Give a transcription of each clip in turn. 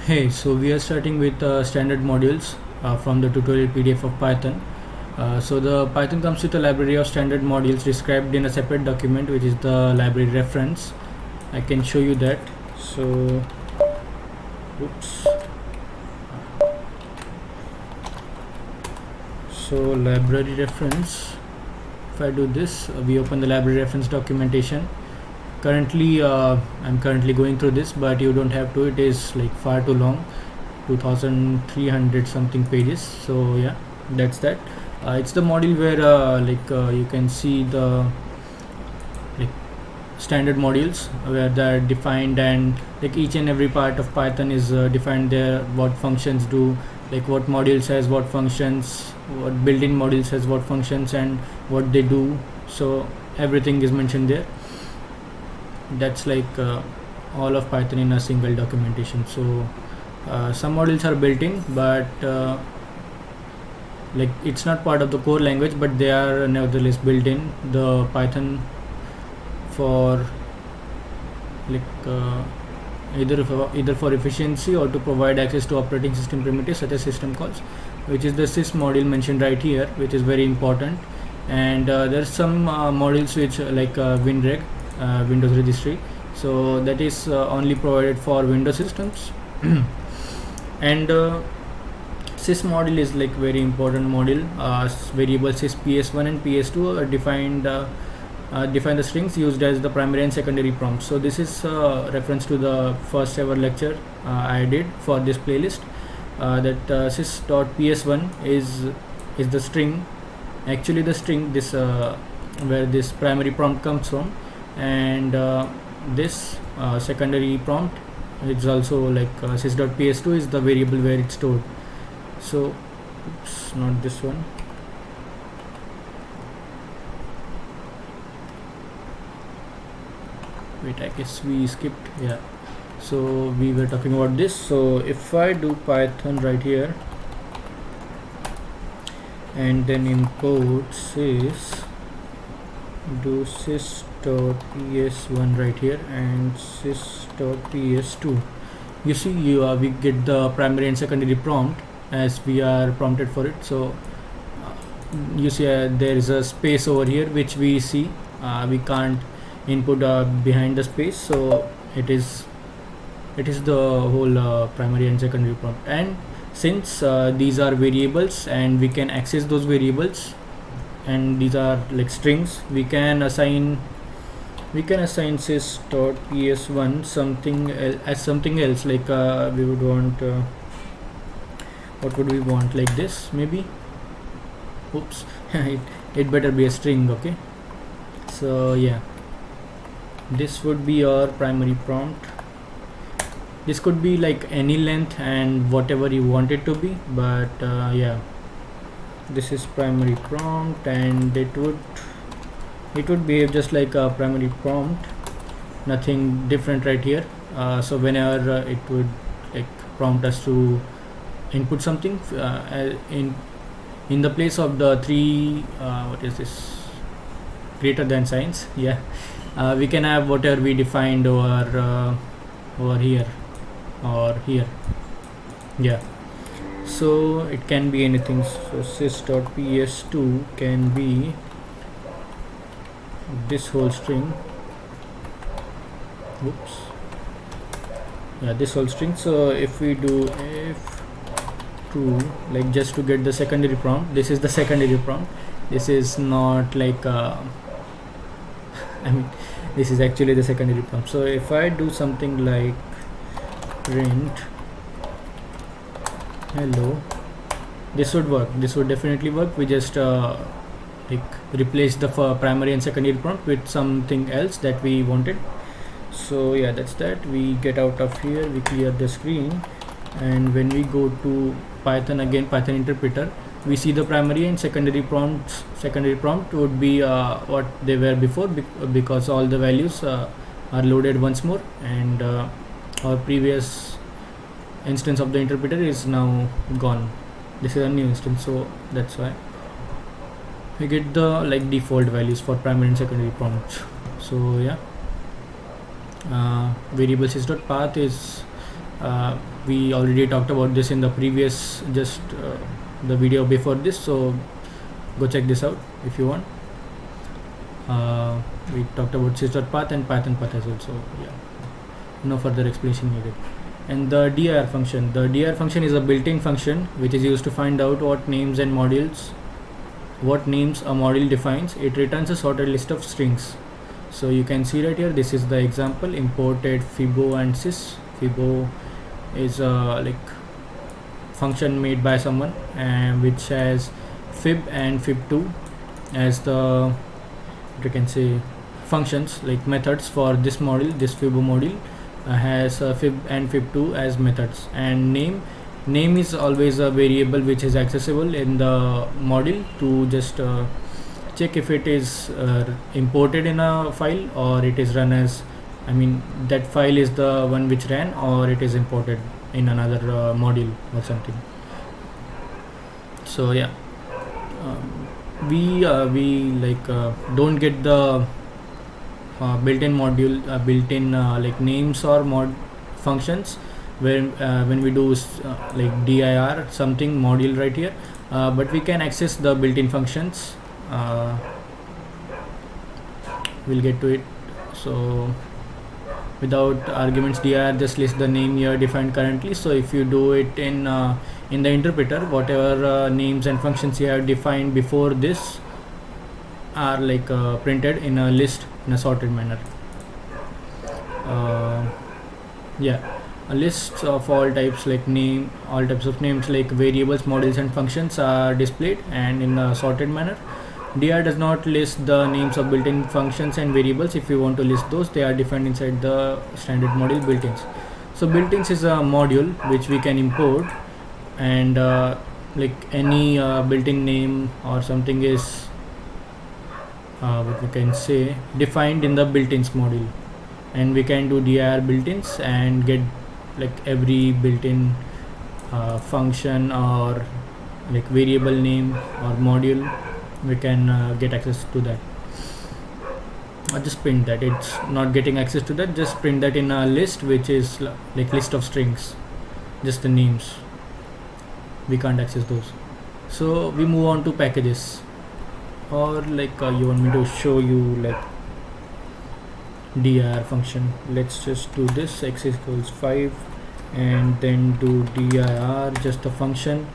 Hey, so we are starting with standard modules from the tutorial PDF of Python. So the Python comes with a library of standard modules described in a separate document, which is the library reference. I can show you that. So, oops. So library reference. If I do this, we open the library reference documentation. Currently, I'm currently going through this, but you don't have to. It is like far too long, 2,300 something pages. So yeah, that's that. It's the module where you can see the like standard modules where they're defined, and like each and every part of Python is defined there. What functions do, like what modules has what functions, what built-in modules has what functions, and what they do. So everything is mentioned there. That's like all of Python in a single documentation. So some modules are built in, but like it's not part of the core language, but they are nevertheless built in the Python for like either for efficiency or to provide access to operating system primitives such as system calls, which is the sys module mentioned right here, which is very important. And there's some modules which like WinReg, Windows registry, so that is only provided for Windows systems. And sys module is like very important module. Variables sys ps1 and ps2 are define the strings used as the primary and secondary prompts. So this is reference to the first ever lecture I did for this playlist, that sys.ps1 is the string, actually the string this where this primary prompt comes from, and this secondary prompt is also like sys.ps2 is the variable where it's stored. So oops, not this one. Wait, I guess we skipped. Yeah, so we were talking about this. So if I do Python right here and then import sys, do sys.ps1 right here and sys.ps2, you see we get the primary and secondary prompt as we are prompted for it. So you see there is a space over here which we see, we can't input behind the space, so it is the whole primary and secondary prompt. And since these are variables and we can access those variables, and these are like strings, we can assign sys.ps1 something as something else, like we would want what would we want, like this maybe. Oops. it better be a string. Okay, so yeah, this would be our primary prompt. This could be like any length and whatever you want it to be, but yeah, this is primary prompt, and it would behave just like a primary prompt, nothing different right here. So whenever it would like prompt us to input something in the place of the three what is this, greater than signs, yeah, we can have whatever we defined over here or here. Yeah, so it can be anything. So sys.ps2 can be this whole string. Oops. Yeah, this whole string. So if we do f2, like just to get the secondary prompt, this is the secondary prompt. This is not like I mean, this is actually the secondary prompt. So if I do something like print hello, this would work. This would definitely work. We just like replace the primary and secondary prompt with something else that we wanted. So yeah, that's that. We get out of here, we clear the screen, and when we go to Python again, Python interpreter, we see the primary and secondary prompts. Secondary prompt would be what they were before, because all the values are loaded once more, and our previous instance of the interpreter is now gone. This is a new instance, so that's why we get the like default values for primary and secondary prompts. So yeah, variable sys.path is We already talked about this in the previous the video before this, so go check this out if you want. We talked about sys.path and Python path as well, so yeah, no further explanation needed. And the dir function. The dir function is a built-in function which is used to find out what names a module defines. It returns a sorted list of strings. So you can see right here, this is the example, imported fibo and sys. Fibo is a function made by someone, and which has fib and fib2 as the, you can say, functions, like methods for this module. This fibo module has fib and fib2 as methods, and name is always a variable which is accessible in the module to just check if it is imported in a file, or it is run as, that file is the one which ran, or it is imported in another module or something. So yeah, we don't get the built-in module, built-in names or mod functions when we do dir something module right here, but we can access the built-in functions. We'll get to it. So without arguments dir just lists the name here defined currently. So if you do it in the interpreter, whatever names and functions you have defined before this are printed in a list in a sorted manner. A list of all types all types of names like variables, modules and functions are displayed, and in a sorted manner. dir does not list the names of built-in functions and variables. If you want to list those, they are defined inside the standard module built-ins. So built-ins is a module which we can import, and any built-in name or something is what we can say defined in the built-ins module, and we can do dir built-ins and get every built-in function or variable name or module. We can get access to that, or just print that. It's not getting access to that, just print that in a list which is list of strings, just the names. We can't access those. So we move on to packages, or you want me to show you dir function. Let's just do this, x equals 5, and then do dir, just a function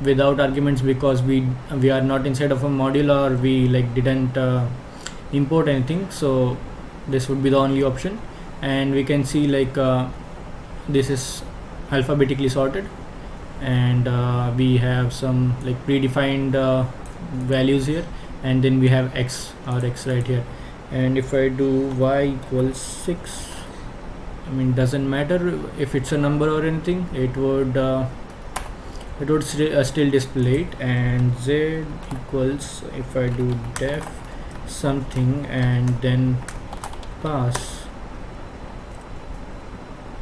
without arguments, because we are not inside of a module, or we didn't import anything. So this would be the only option, and we can see this is alphabetically sorted, and we have some predefined values here, and then we have x right here. And if I do y equals 6, doesn't matter if it's a number or anything, it would still display it. And z equals, if I do def something and then pass,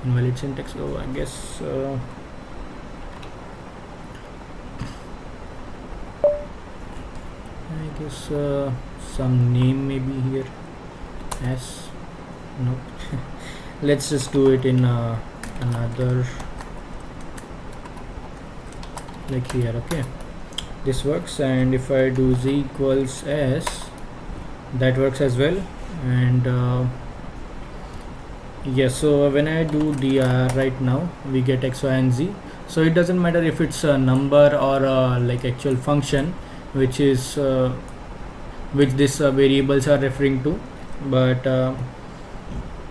invalid syntax. Oh, I guess some name maybe here, s, no. Let's just do it in another, here. Okay, this works. And if I do z equals s, that works as well. And yes, so when I do dir right now, we get x, y and z. So it doesn't matter if it's a number or actual function which is which this variables are referring to, but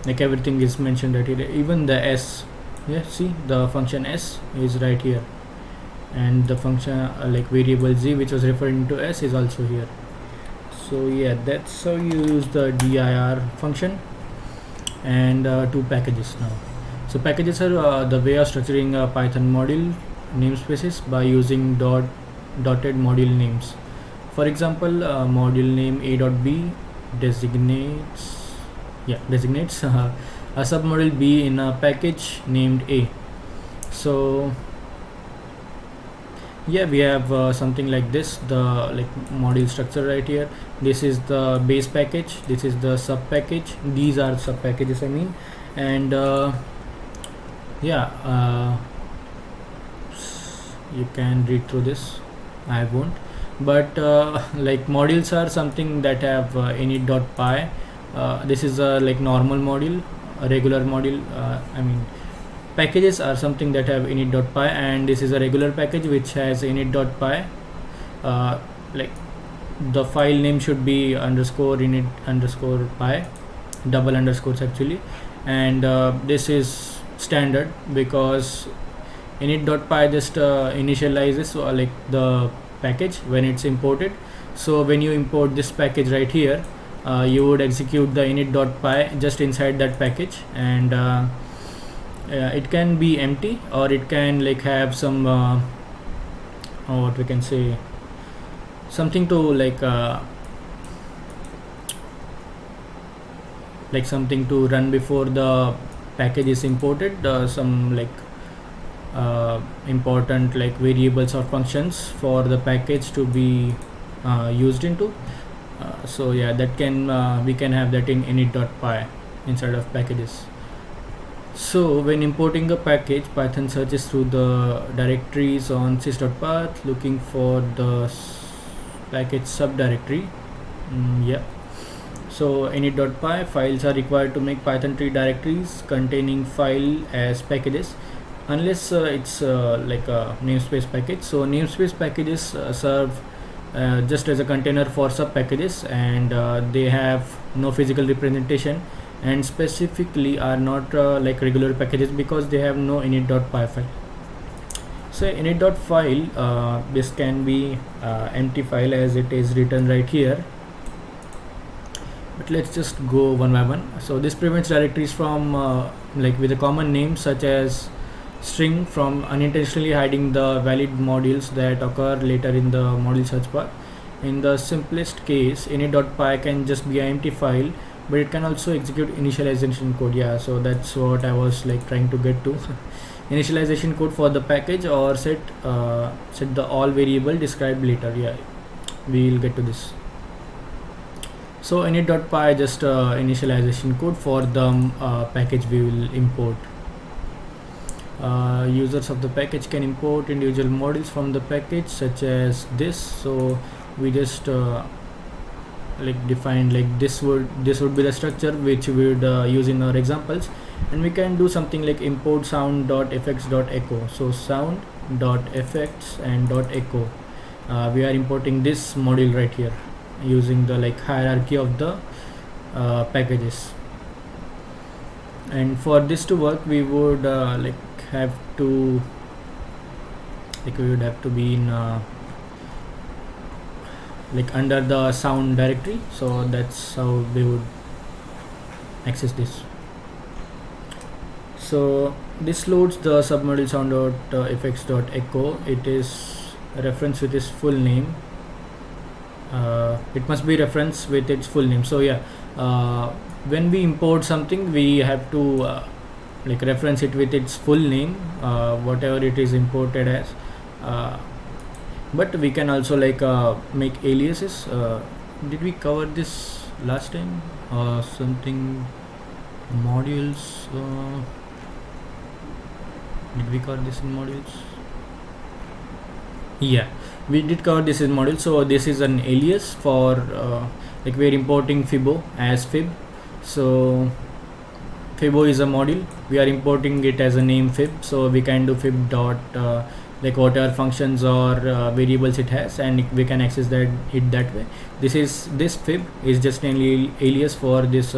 everything is mentioned right here, even the s. Yeah, see, the function s is right here, and the function variable z which was referring to s is also here. So yeah, that's how you use the dir function. And to packages now. So packages are the way of structuring a Python module namespaces by using dotted module names. For example, module name a.b designates a submodule b in a package named a. So yeah, we have something like this, the module structure right here. This is the base package, this is the sub package, these are sub packages, and yeah, you can read through this. I won't, but like modules are something that have init.py. This is a like normal module, a regular module. I mean, packages are something that have init.py, and this is a regular package which has init.py. Like the file name should be underscore init underscore py, double underscores actually, and this is standard because init.py just initializes like the package when it's imported. So when you import this package right here, you would execute the init.py just inside that package, and it can be empty or it can like have some what we can say, something to like something to run before the package is imported, some like important like variables or functions for the package to be used into. So yeah, that can we can have that in init.py inside of packages. So when importing a package, Python searches through the directories on sys.path looking for the package subdirectory. Yeah. So init.py files are required to make Python tree directories containing file as packages, unless it's like a namespace package. So namespace packages serve just as a container for sub packages, and they have no physical representation, and specifically are not like regular packages because they have no init.py file. So init.file, this can be empty file as it is written right here, but let's just go one by one. So this prevents directories from like with a common name such as string from unintentionally hiding the valid modules that occur later in the module search path. In the simplest case, init.py can just be an empty file, but it can also execute initialization code. Yeah, so that's what I was like trying to get to. Initialization code for the package, or set the all variable described later. Yeah, we'll get to this. So init.py just initialization code for the package we will import. Users of the package can import individual modules from the package such as this. So we just like define like this would be the structure which we would use in our examples, and we can do something like import sound.effects.echo. So sound.effects and .echo, we are importing this module right here using the like hierarchy of the packages. And for this to work, we would like have to we would have to be in like under the sound directory. So that's how we would access this. So this loads the submodule sound.effects.echo. It is reference with its full name. It must be reference with its full name. So yeah, when we import something, we have to like reference it with its full name, whatever it is imported as. But we can also like make aliases. Did we cover this last time? Something modules. Did we cover this in modules? Yeah, we did cover this in module. So this is an alias for like we're importing Fibo as fib. So Fibo is a module, we are importing it as a name fib, so we can do fib dot like whatever functions or variables it has, and we can access that it that way. This fib is just an alias for this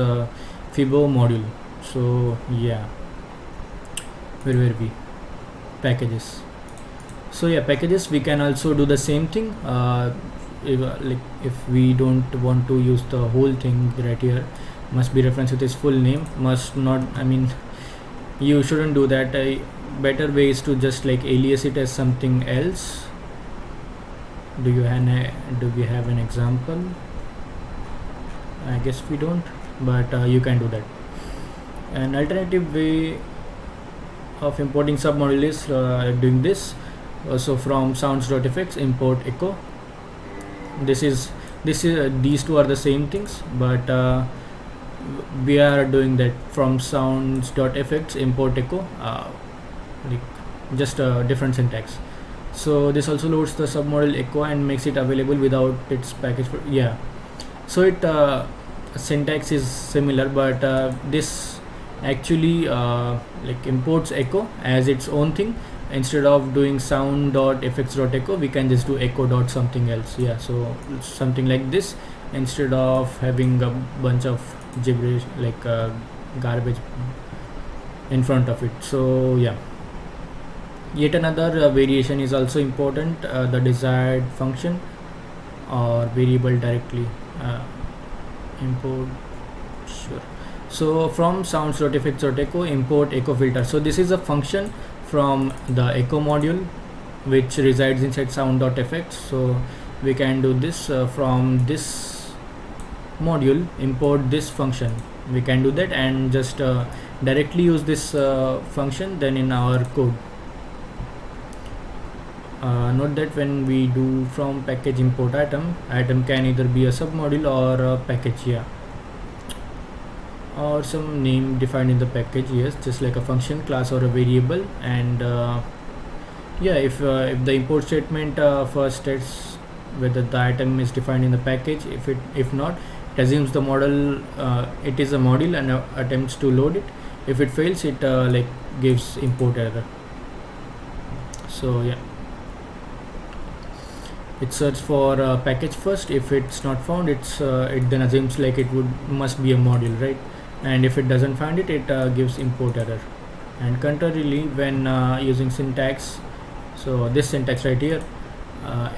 Fibo module. So yeah, where were we? Packages. So yeah, packages, we can also do the same thing. If we don't want to use the whole thing right here, must be reference with its full name, must not, I mean, you shouldn't do that. Better way is to just like alias it as something else. Do we have an example? I guess we don't, but you can do that. An alternative way of importing submodule is doing this. So from sounds.effects import echo. These two are the same things, but we are doing that from sounds.effects import echo. like just a different syntax. So this also loads the submodule echo and makes it available without its package for, yeah. So it syntax is similar, but this actually like imports echo as its own thing. Instead of doing sound.effects.echo, we can just do echo dot something else. Yeah, so something like this, instead of having a bunch of gibberish like garbage in front of it. So yeah, yet another variation is also important, the desired function or variable directly import. Sure. So from sounds.effects.echo, import echo filter. So this is a function from the echo module which resides inside sound.effects. So we can do this from this module, import this function. We can do that and just directly use this function then in our code. Note that when we do from package import item can either be a submodule or a package, yeah, or some name defined in the package, yes, just like a function, class, or a variable. And yeah, if the import statement first states whether the item is defined in the package. If not, it assumes the model it is a module and attempts to load it. If it fails, it like gives import error. So yeah, it searches for a package first. If it's not found, it then assumes like it must be a module, right? And if it doesn't find it, it gives import error. And contrarily, when using syntax, so this syntax right here,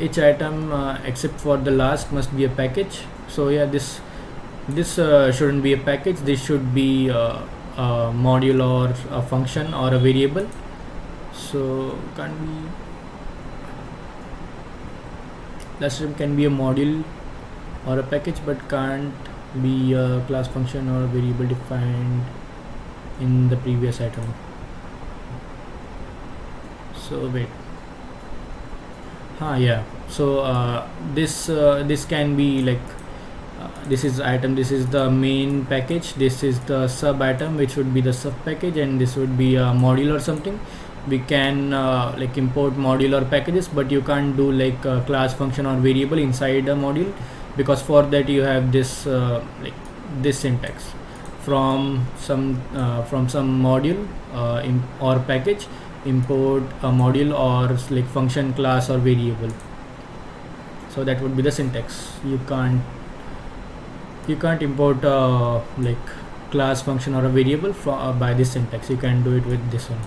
each item except for the last must be a package. So yeah, this shouldn't be a package. This should be a module or a function or a variable. So can't be, last item can be a module or a package, but can't be a class, function, or a variable defined in the previous item. So wait, yeah, so this can be like this is item, this is the main package, this is the sub item which would be the sub package, and this would be a module or something. We can like import module or packages, but you can't do like a class, function, or variable inside a module, because for that you have this like this syntax from some module or package, import a module or like function, class, or variable. So that would be the syntax. You can't import like class, function, or a variable by this syntax. You can do it with this one.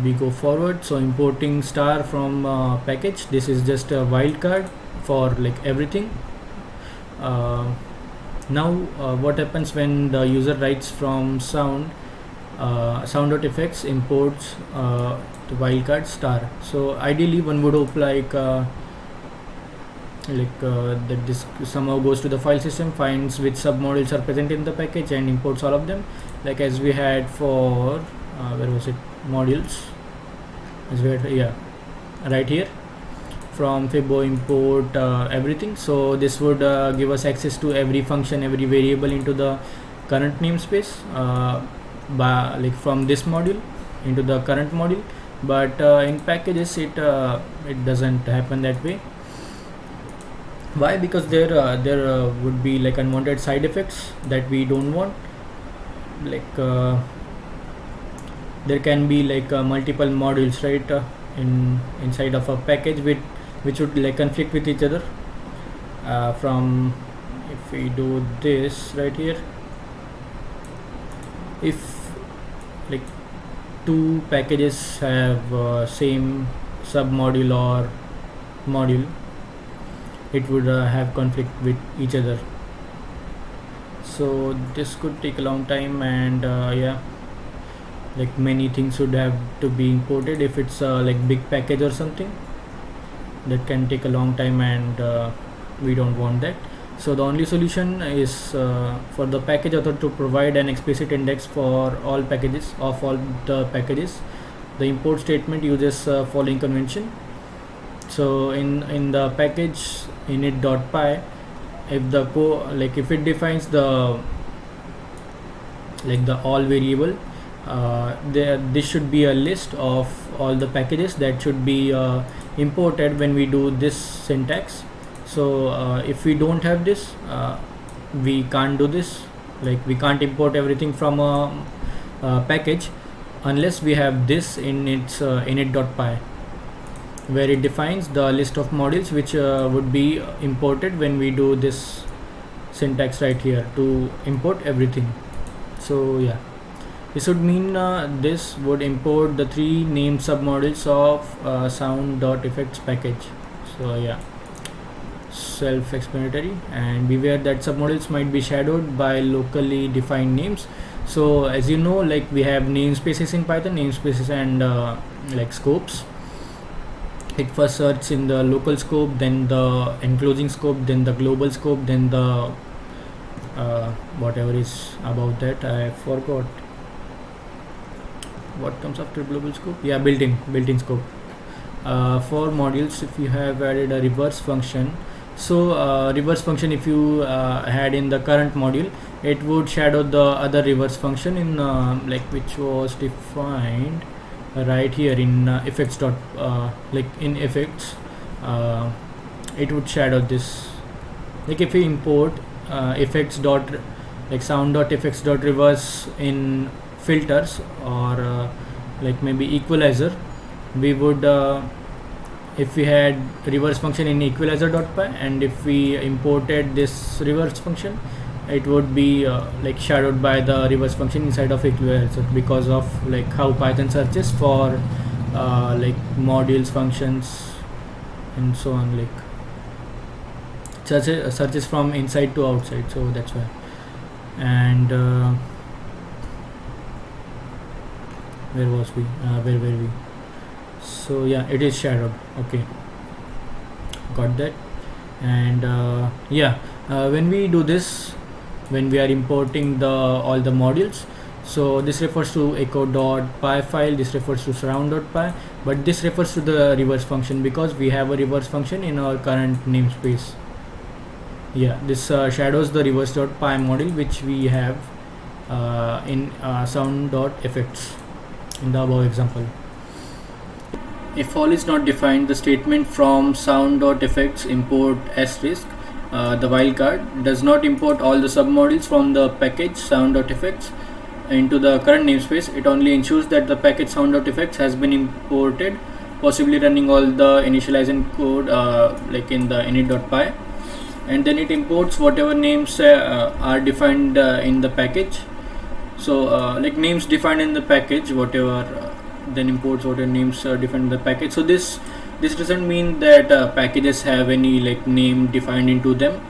We go forward. So importing star from package, this is just a wildcard for like everything. Now what happens when the user writes from sound.effects imports the wildcard star. So ideally one would hope like that this somehow goes to the file system, finds which submodules are present in the package, and imports all of them, like as we had for where was it, modules, as we had, yeah, right here. From Fibo import everything. So this would give us access to every function, every variable into the current namespace by like from this module into the current module. But in packages it doesn't happen that way. Why? Because there would be like unwanted side effects that we don't want. Like there can be like multiple modules, right, inside of a package which would like conflict with each other. From if we do this right here, if like two packages have same submodule or module, it would have conflict with each other. So this could take a long time, and yeah, like many things would have to be imported. If it's like big package or something, that can take a long time, and we don't want that. So the only solution is for the package author to provide an explicit index for all packages of all the packages. The import statement uses following convention. So in the package init.py, if the if it defines the like the all variable, this should be a list of all the packages that should be imported when we do this syntax. So if we don't have this, we can't do this. Like we can't import everything from a package unless we have this in its init.py, where it defines the list of modules which would be imported when we do this syntax right here to import everything. So yeah, this would mean this would import the 3 named submodules of sound.effects package. So yeah, self-explanatory, and beware that submodules might be shadowed by locally defined names. So as you know, like we have namespaces in Python, namespaces and like scopes. It first searches in the local scope, then the enclosing scope, then the global scope, then the whatever is about that, I forgot what comes after global scope. Yeah, built-in scope. For modules, if you have added a reverse function, so reverse function, if you had in the current module, it would shadow the other reverse function in like which was defined right here in effects dot like in effects. It would shadow this. Like if we import effects dot like sound dot effects dot reverse in filters, or like maybe equalizer, we would if we had reverse function in equalizer.py, and if we imported this reverse function, it would be like shadowed by the reverse function inside of equalizer, because of like how Python searches for like modules, functions, and so on, like searches from inside to outside. So that's why. And where was we? Where were we? So yeah, it is shadowed. Okay, got that. And yeah, when we do this, when we are importing the all the modules, so this refers to echo.py file, this refers to surround.py, but this refers to the reverse function because we have a reverse function in our current namespace. Yeah, this shadows the reverse.py module which we have in sound.effects in the above example. If all is not defined, the statement from sound.effects import asterisk the wildcard does not import all the submodules from the package sound.effects into the current namespace. It only ensures that the package sound.effects has been imported, possibly running all the initializing code like in the init.py, and then it imports whatever names are defined in the package. So like names defined in the package, whatever then imports whatever names are defined in the package. So this doesn't mean that packages have any like name defined into them.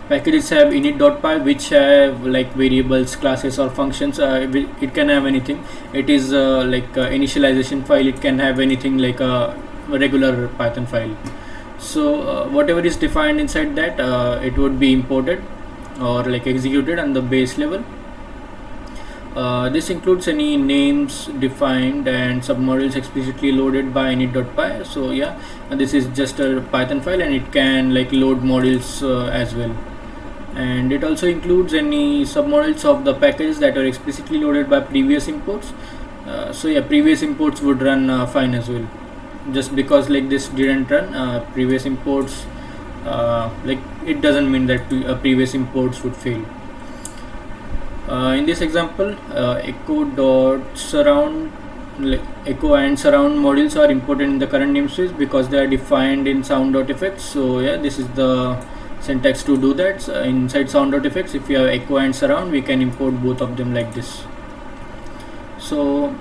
Packages have init.py which have like variables, classes, or functions. It can have anything. It is like initialization file. It can have anything like a regular Python file. So whatever is defined inside that, it would be imported or like executed on the base level. This includes any names defined and submodules explicitly loaded by init.py. So yeah, this is just a Python file, and it can like load modules as well. And it also includes any submodules of the packages that are explicitly loaded by previous imports. So yeah, previous imports would run fine as well. Just because like this didn't run previous imports, like it doesn't mean that previous imports would fail. In this example, echo.surround, like echo and surround modules are imported in the current namespace because they are defined in sound.effects. So yeah, this is the syntax to do that. Inside sound.effects, if you have echo and surround, we can import both of them like this. So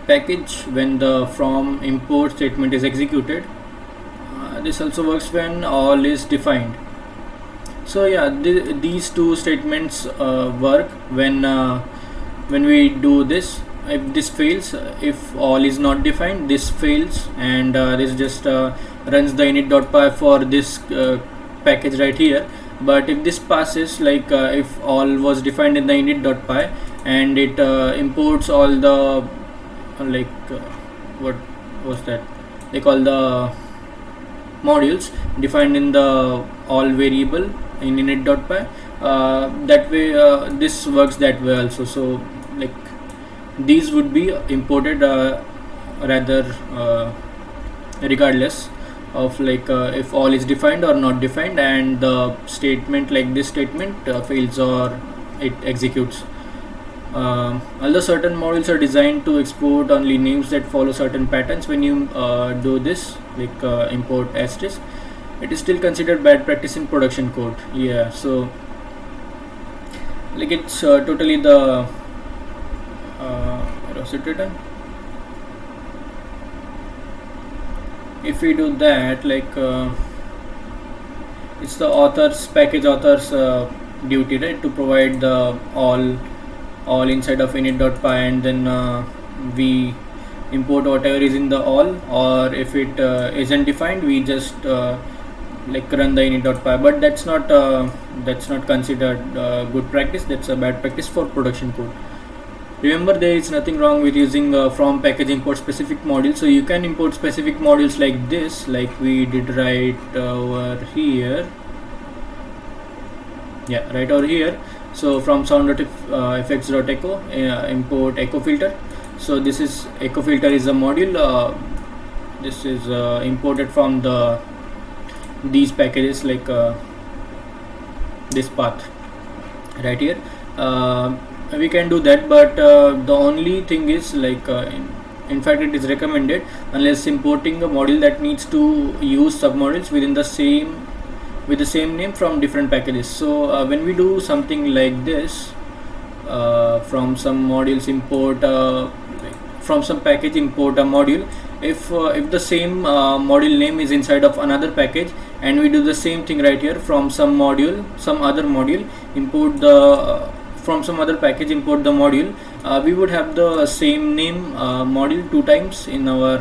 package, when the from import statement is executed, this also works when all is defined. So yeah, these two statements work when we do this. If this fails, if all is not defined, this fails, and this just runs the init.py for this package right here. But if this passes, like if all was defined in the init.py, and it imports all the like what was that, like all the modules defined in the all variable in init.py, that way this works that way also. So like these would be imported rather regardless of like if all is defined or not defined, and the statement like this statement fails or it executes. Although certain modules are designed to export only names that follow certain patterns, when you do this like import asterisk, it is still considered bad practice in production code. Yeah, so like it's totally the what was it written? If we do that, like it's the package author's duty, right, to provide the all inside of init.py, and then we import whatever is in the all, or if it isn't defined, we just like run the init.py. But that's not considered good practice. That's a bad practice for production code. Remember, there is nothing wrong with using from package import specific modules. So you can import specific modules like this, like we did right over here. Yeah, right over here. So from sound.effects.echo import echo filter. So this is echo filter is a module. This is imported from these packages, like this path right here. We can do that, but the only thing is like in fact it is recommended, unless importing a module that needs to use submodules with the same name from different packages. So when we do something like this, from some modules import from some package import a module, if the same module name is inside of another package, and we do the same thing right here, from some other module import the from some other package import the module, we would have the same name module two times in our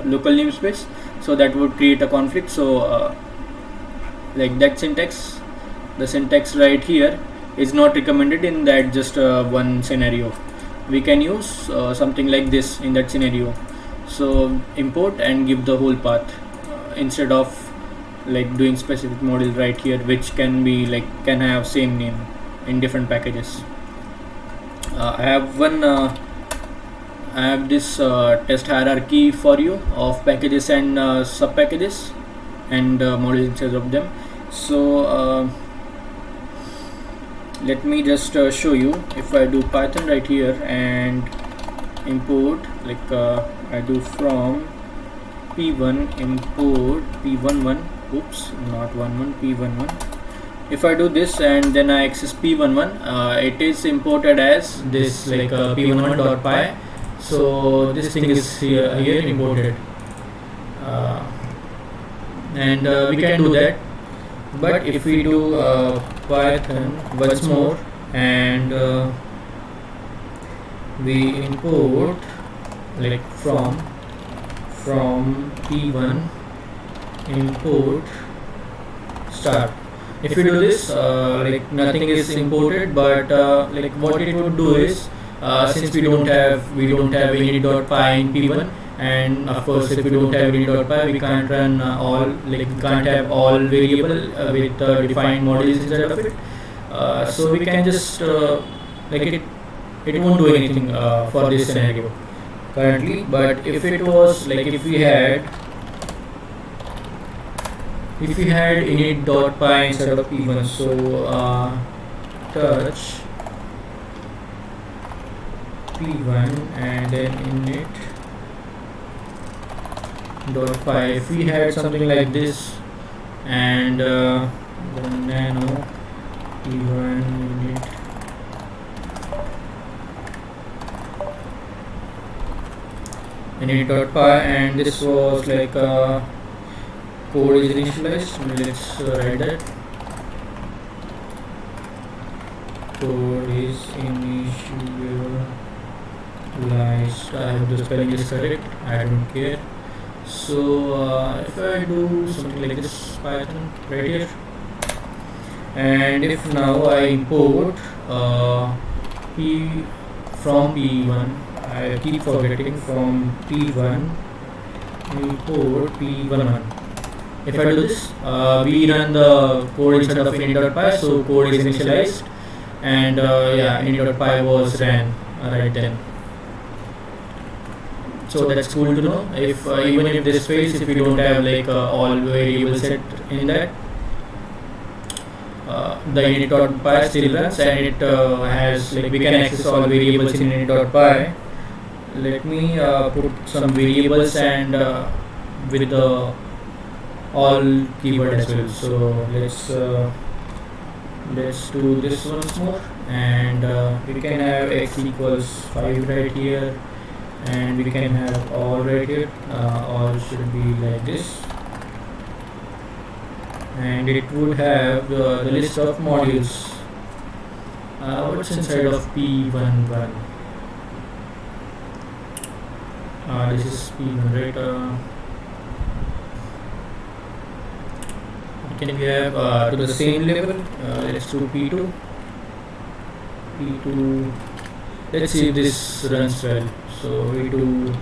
local namespace, so that would create a conflict. So like that syntax, the syntax right here is not recommended in that just one scenario. We can use something like this in that scenario. So import and give the whole path instead of like doing specific module right here, which can have same name in different packages. I have this test hierarchy for you of packages and sub packages and modules inside of them. So let me just show you. If I do Python right here and import, like I do from p1 import p11, oops, not 11, p11. If I do this and then I access p11, it is imported as this, like p11.py. So this thing is here imported, and we can do that. But if we do Python once more and we import like from p1 import start. If we do this, like nothing is imported, but like what it would do is, since we don't have init.py in p1, and of course if we don't have init.py, we can't run we can't have all variable with defined modules inside of it. So we can just it won't do anything for this scenario currently. But if it was like if we had init.py instead of p1, so touch p1 and then init.py, if we had something like this, and then nano p1 init.py, and this was like code is initialized. Let's write that code is initialized. I hope the spelling is correct, I don't care. So if I do something like this, Python right here, and if now I import p from p1, I keep forgetting, from p1 import p11. If I do this, we run the code instead of init.py, so code is initialized, and yeah, init.py was ran right then. So that's cool to know. If even if this fails, if we don't have like all variables set in that, the init.py still runs, and it has like we can access all variables in init.py. Let me put some variables and with the all keyword as well. So let's do this once more, and we can have x equals 5 right here, and we can have all right here. All should be like this, and it would have the list of modules. What's inside of p11? This is p1, right? Can we have to the same level? Let's do p2. p2. Let's see if this runs well. So we do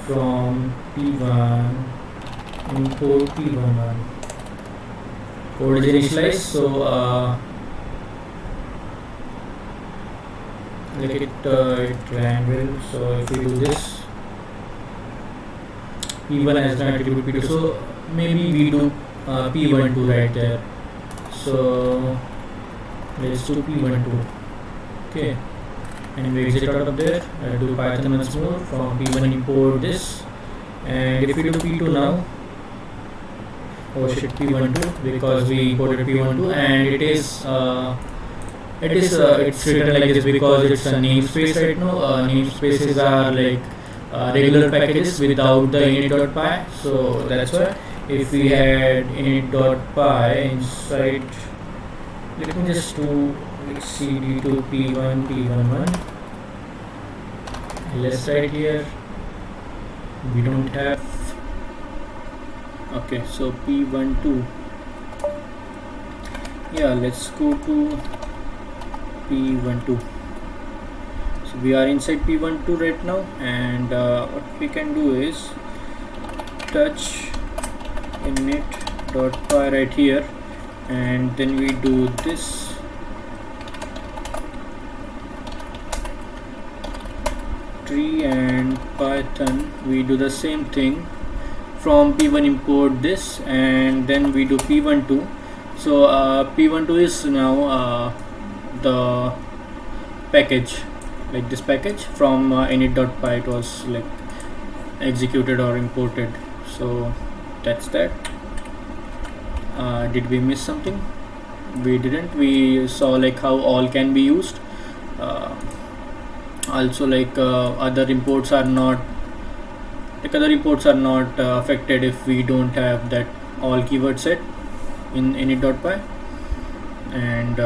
from p1 import p11. Code is initialized, so like it ran well. So if we do this, p1 has not attribute p2, so maybe we do p12 right there. So let's do p12. Okay, and we exit out of there. Do Python once more. From p1 import this, and if we do p2 now, oh shit, p12, because we imported p12, and it's written like this because it's a namespace right now. Namespaces are like regular packages without the init.py, so that's why. If we had init.py inside, let me just do cd to p1 p11. Let's write here, we don't have. Okay, so p12, yeah, let's go to p12. So we are inside p12 right now, and what we can do is touch init.py right here, and then we do this, tree, and Python we do the same thing. From p1 import this, and then we do p12. So p12 is now the package, like this package from init.py. It was like executed or imported, so that's that. Did we miss something? We didn't. We saw like how all can be used. Also like other imports are not affected if we don't have that all keyword set in init.py, and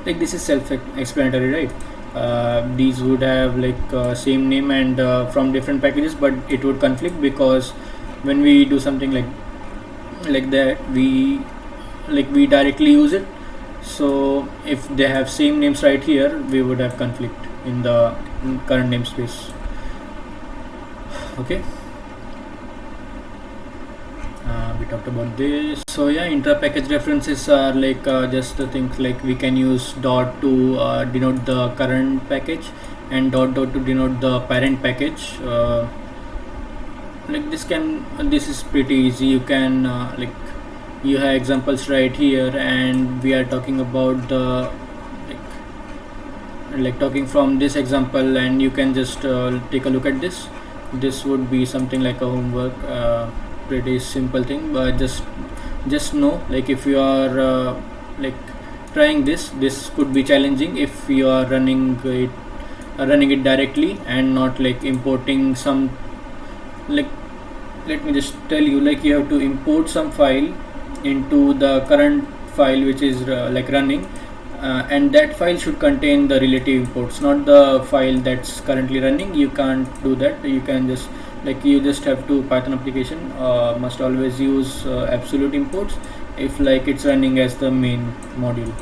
like this is self-explanatory, right? These would have like same name and from different packages, but it would conflict because when we do something like that, we directly use it. So if they have same names right here, we would have conflict in the current namespace. Okay, we talked about this. So yeah, intra-package references are like just things like we can use dot to denote the current package, and dot to denote the parent package. Like this is pretty easy. You can you have examples right here, and we are talking about the like talking from this example, and you can just take a look at this. This would be something like a homework, pretty simple thing, but just know, like if you are like trying this could be challenging if you are running it directly and not like importing some, like let me just tell you, like you have to import some file into the current file which is like running, and that file should contain the relative imports, not the file that's currently running. You can't do that. You can just you just have to, Python application must always use absolute imports if like it's running as the main module.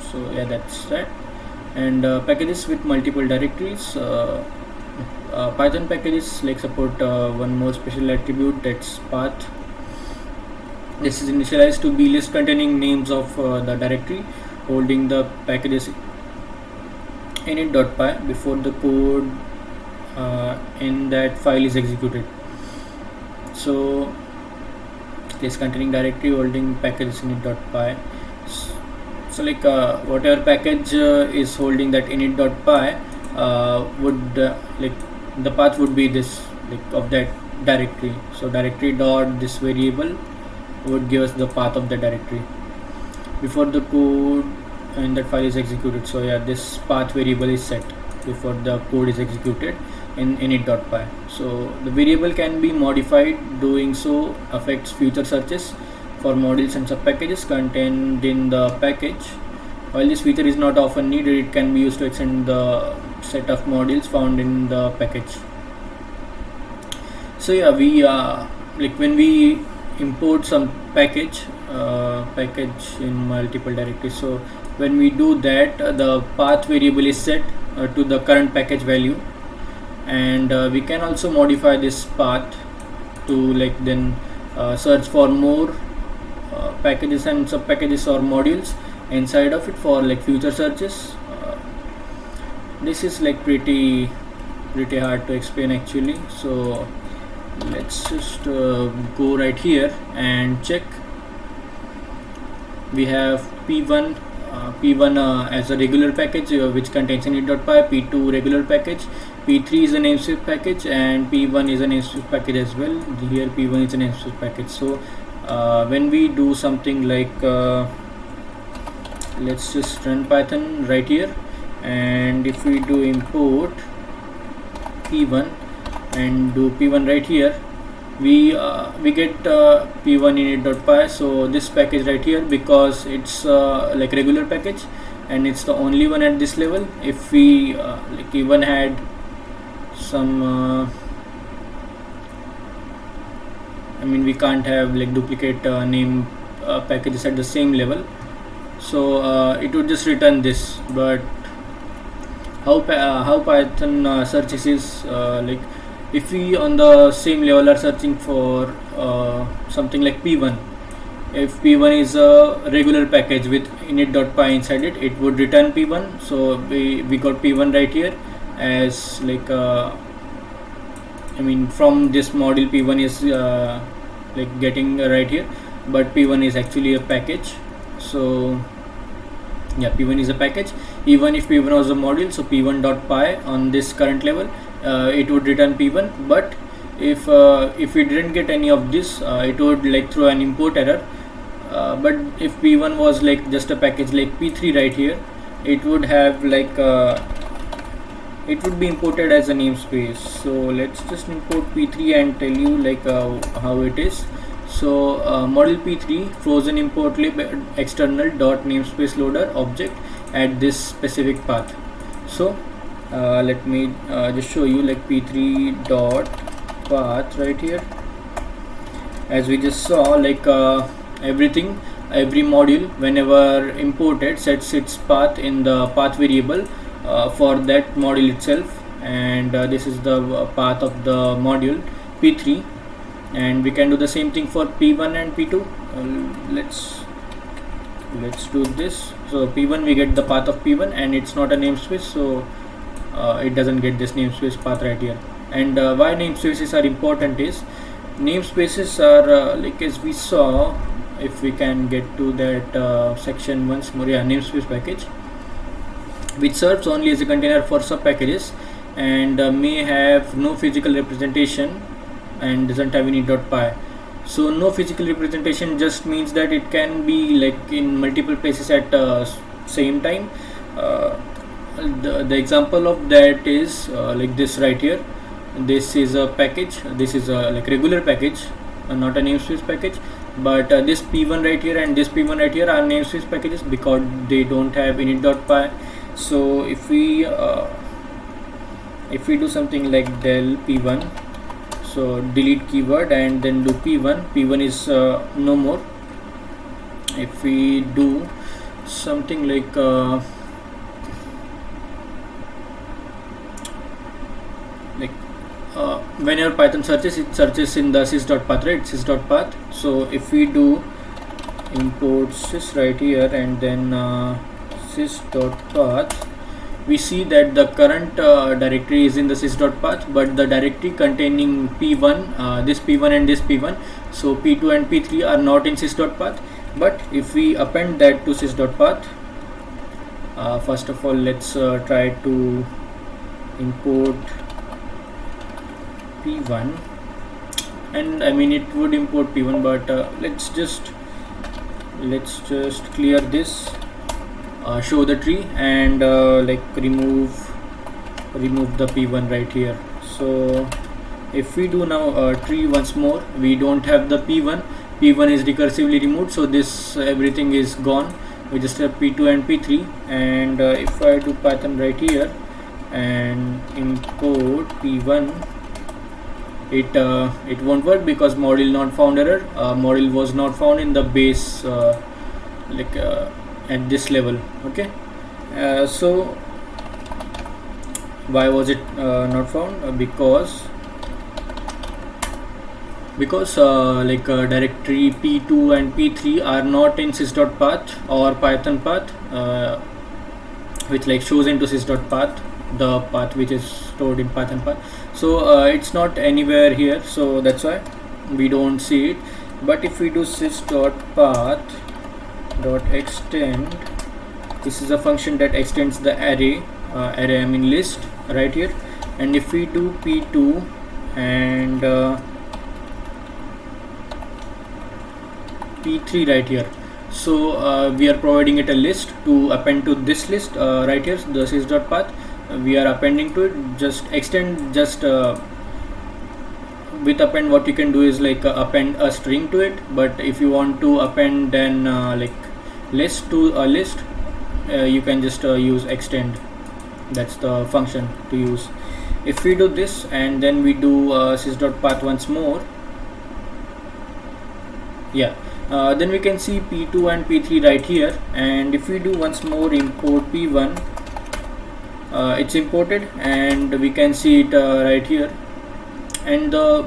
So yeah, that's that. And packages with multiple directories. Python packages like support one more special attribute, that's path. This is initialized to be list containing names of the directory holding the packages init.py before the code in that file is executed. So this containing directory holding package init.py. So like whatever package is holding that init.py would like the path would be this, like of that directory. So directory dot this variable would give us the path of the directory before the code and that file is executed. So yeah, this path variable is set before the code is executed in init.py. So the variable can be modified. Doing so affects future searches for modules and subpackages contained in the package. While this feature is not often needed, it can be used to extend the set of modules found in the package. So yeah, we like when we import some package in multiple directories, so when we do that, the path variable is set to the current package value, and we can also modify this path to like then search for more packages and subpackages or modules inside of it for like future searches. This is like pretty hard to explain actually, so let's just go right here and check. We have p1 as a regular package which contains init.py, p2 regular package, p3 is a namespace package, and p1 is a namespace package as well. Here p1 is a namespace package. So when we do something like let's just run Python right here, and if we do import p1 and do p1 right here, we get p1 init.py. so this package right here, because it's like regular package and it's the only one at this level. If we like even had some I mean we can't have like duplicate name packages at the same level, so it would just return this. But how Python searches is like if we on the same level are searching for something like p1, if p1 is a regular package with init.py inside it, it would return p1. So we got p1 right here as like I mean from this module p1 is like getting right here, but p1 is actually a package. So yeah, p1 is a package even if p1 was a module. So p1.py on this current level, it would return p1. But if we didn't get any of this, it would like throw an import error. But if p1 was like just a package like p3 right here, it would have like it would be imported as a namespace. So let's just import p3 and tell you like how it is. So model p3 frozen import lib external dot namespace loader object at this specific path. So let me just show you like p3 dot path right here. As we just saw, like every module whenever imported sets its path in the path variable for that module itself, and this is the path of the module p3. And we can do the same thing for p1 and p2. Let's do this. So p1 we get the path of p1 and it's not a namespace, so it doesn't get this namespace path right here. And why namespaces are important is namespaces are like as we saw, if we can get to that section once more. Yeah, namespace package which serves only as a container for sub packages and may have no physical representation and doesn't have any .py. So no physical representation just means that it can be like in multiple places at same time. The example of that is like this right here. This is a package, this is a like regular package, not a namespace package, but this p1 right here and this p1 right here are namespace packages because they don't have init.py. So if we do something like del p1, so delete keyword and then do p1 is no more. If we do something like whenever Python searches, it searches in the sys.path, right? Sys.path. So if we do import sys right here and then sys.path, we see that the current directory is in the sys.path, but the directory containing p1, this p1 and this p1, so p2 and p3 are not in sys.path. But if we append that to sys.path, first of all let's try to import p1, and I mean it would import p1, but let's just clear this, show the tree, and like remove the p1 right here. So if we do now tree once more, we don't have the p1 is recursively removed, so this everything is gone. We just have p2 and p3, and if I do Python right here and import p1, it won't work because module not found error. Module was not found in the base at this level. Okay, so why was it not found? Because directory p2 and p3 are not in sys.path or Python path, which like shows into sys.path, the path which is stored in Python path. So it's not anywhere here, so that's why we don't see it. But if we do sys.path.extend, this is a function that extends the array I mean list right here, and if we do p2 and p3 right here, so we are providing it a list to append to this list right here, the sys.path. We are appending to it. Just extend, just with append, what you can do is like append a string to it. But if you want to append then like list to a list, you can just use extend. That's the function to use. If we do this and then we do sys.path once more, yeah, then we can see p2 and p3 right here. And if we do once more import p1, it's imported, and we can see it right here. And the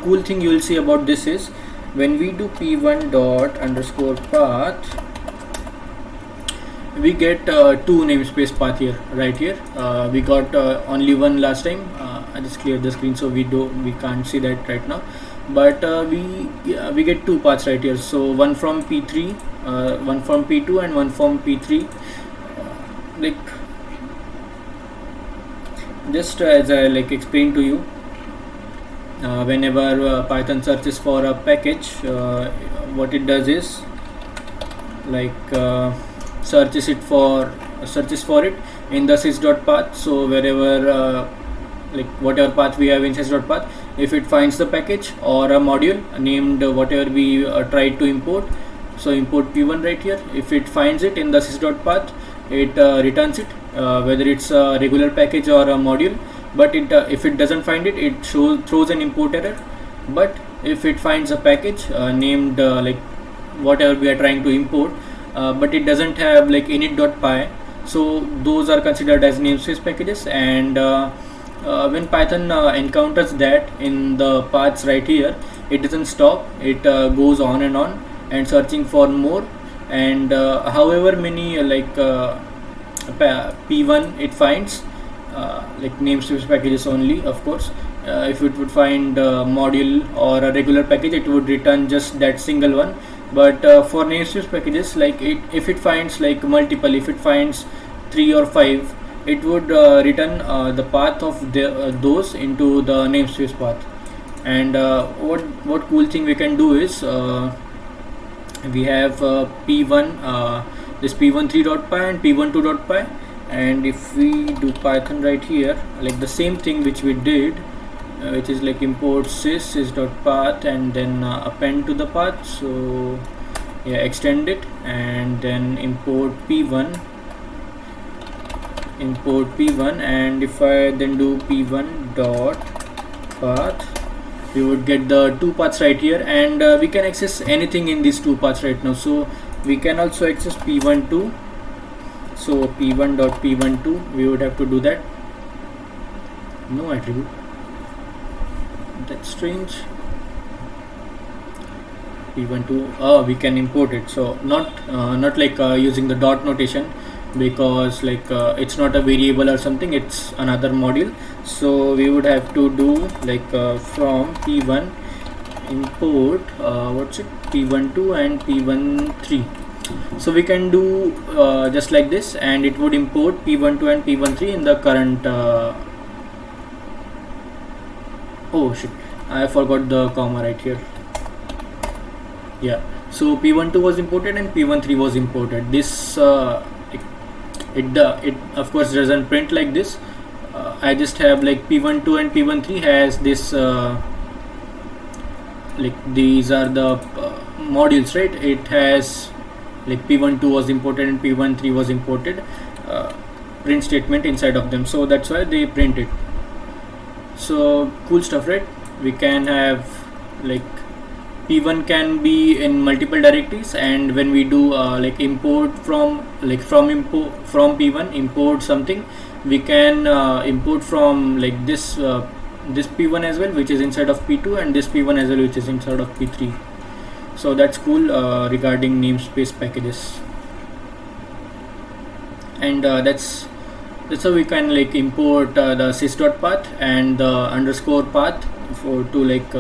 cool thing you will see about this is when we do p1 dot underscore path, we get two namespace path here right here. We got only one last time. I just cleared the screen so we can't see that right now, but we get two paths right here. So one from p3, one from p2, and one from p3. Just as I explained to you, whenever Python searches for a package, what it does is searches for it in the sys.path. So wherever whatever path we have in sys.path, if it finds the package or a module named whatever we tried to import, so import p1 right here. If it finds it in the sys.path, it returns it, whether it's a regular package or a module. But if it doesn't find it, it throws an import error. But if it finds a package named whatever we are trying to import, but it doesn't have init.py, so those are considered as namespace packages. And when Python encounters that in the paths right here, it doesn't stop. It goes on and searching for more. And however many p1 it finds, namespace packages only, of course. If it would find module or a regular package, it would return just that single one. But for namespace packages, if it finds multiple, if it finds 3 or 5, it would return the path of those into the namespace path. And what cool thing we can do is we have p1 this p1.3.py and p1.2.py, and if we do Python right here, the same thing which we did, which is import sys.path and then append to the path. So yeah, extend it and then import p1, and if I then do p1 dot path, we would get the two paths right here. And we can access anything in these two paths right now. So we can also access p1.2. So p1.p1.2, we would have to do that. No attribute. That's strange. p1.2. We can import it. So not using the dot notation. because like it's not a variable or something, it's another module. So we would have to do like from p1 import what's it, p12 and p13. So we can do just like this, and it would import p12 and p13 in the current oh shit, I forgot the comma right here. Yeah, so p12 was imported and p13 was imported. This it of course doesn't print like this. I just have like p12 and p13 has this like these are the modules, right? It has like p12 was imported and p13 was imported print statement inside of them, so that's why they print it. So cool stuff, right? We can have like p1 can be in multiple directories, and when we do like import from from p1 import something, we can import from like this p1 as well, which is inside of p2, and this p1 as well, which is inside of p3. So that's cool regarding namespace packages. And that's how we can like import the sys.path and the underscore path for to like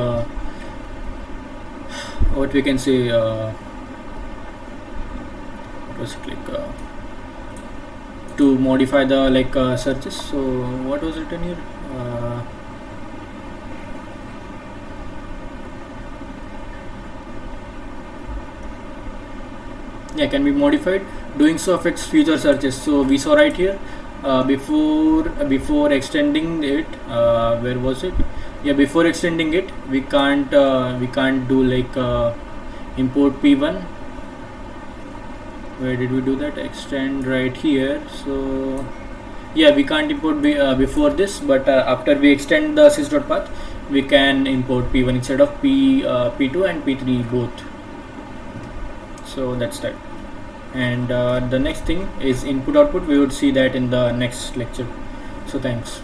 what we can say what was it like to modify the like searches. So what was written here? Yeah, can be modified. Doing so affects future searches. So we saw right here before extending it, where was it? Yeah, before extending it, we can't do like import p1. Where did we do that? Extend right here. So yeah, we can't import before this, but after we extend the sys.path, we can import p1 instead of p2 and p3 both. So that's that. And the next thing is input output. We would see that in the next lecture. So thanks.